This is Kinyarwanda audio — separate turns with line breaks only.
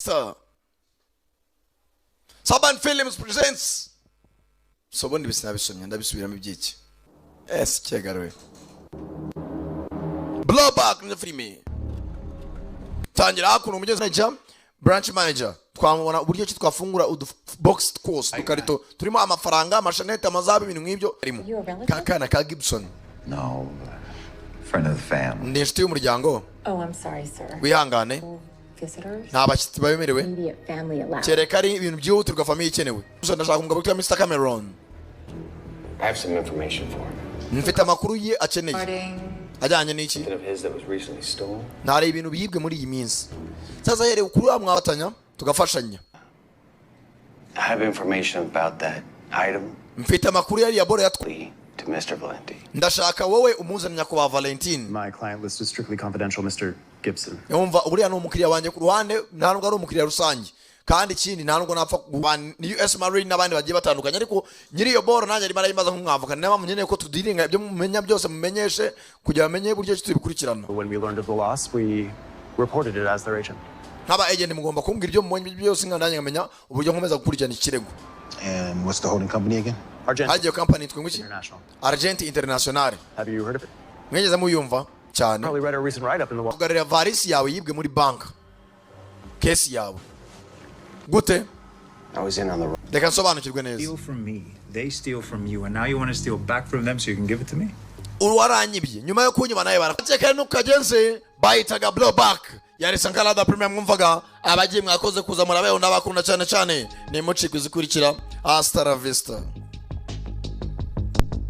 Sir. Saban Films presents. So when we snap some and ndabisubiramo ibyiki. Yes, cyegarwe. Blowback in the free. Tangira hakuno umugezi manager, branch manager. Twamubona uburyo ki twafungura box course dukarito turimo amafaranga amashanete amazabi ibintu nk'ibyo arimo. Kakana ka Gibson.
No. Friend of the family.
Ndi inshuti y'umuryango.
Oh, I'm sorry, sir.
Wihangane.
Visitors?
Nta bashyitsi babemerewe.
Immediate family allowed.
Kereka ari ibintu byihutirwa family ikenewe. Ndashaka kumugabo kwa Mr. Cameron.
I have some information for him.
Mfite amakuru ye akeneye. Ajyanye n'iki? Ntari ibintu biyibwe muri iyi minsi. Sasa yere ukuri amwabatanya tugafashanya.
I have information about that item.
Mfite amakuru yari yabora yatwe.
To Mr. Valenti.
Ndashaka wowe umuzanira kwa Valentine.
My client list is strictly confidential, Mr. Gibson.
Yumva uriya no umukiriya wanje ku ruhande nta nubwo ari umukiriya rusange. Kandi ikindi nta nubwo napfa ni US Marine n'abandi bagiye batandukanye ariko nyiri iyo boro nanjye arimo arayimaza nk'umwavoka niba munyeneye ko tudiringa ibyo mumenya byose mumenyeshe kugira bamenye buryo tubikurikirana.
When we learned of the loss, we reported it as their agent.
Nk'aba agent mugomba kumbwira ibyo mumenye byose nkandanye ngamenya uburyo nkomeza gukurikirana ikirego.
And what's the holding company again?
Argent company twinguki? Argent International.
Have you heard of it?
Mwegeze muyumva cyane.
Probably read a recent write up in the wall.
Kugarira varisi yawe yibwe muri bank. Case yawe. Gute?
I was in on the
Reka nsobanukirwe neza.
Steal from me, they steal from you, and now you want to steal back from them so you can give it to me?
Urwaranyibye nyuma yo kunyuma naye barakeka nukagenze bayitaga blowback yari Sankara da premium mwumvaga abagiye mwakoze kuza murabeho n'abakunda cyane cyane ni mucikwizikurikira hasta la vista.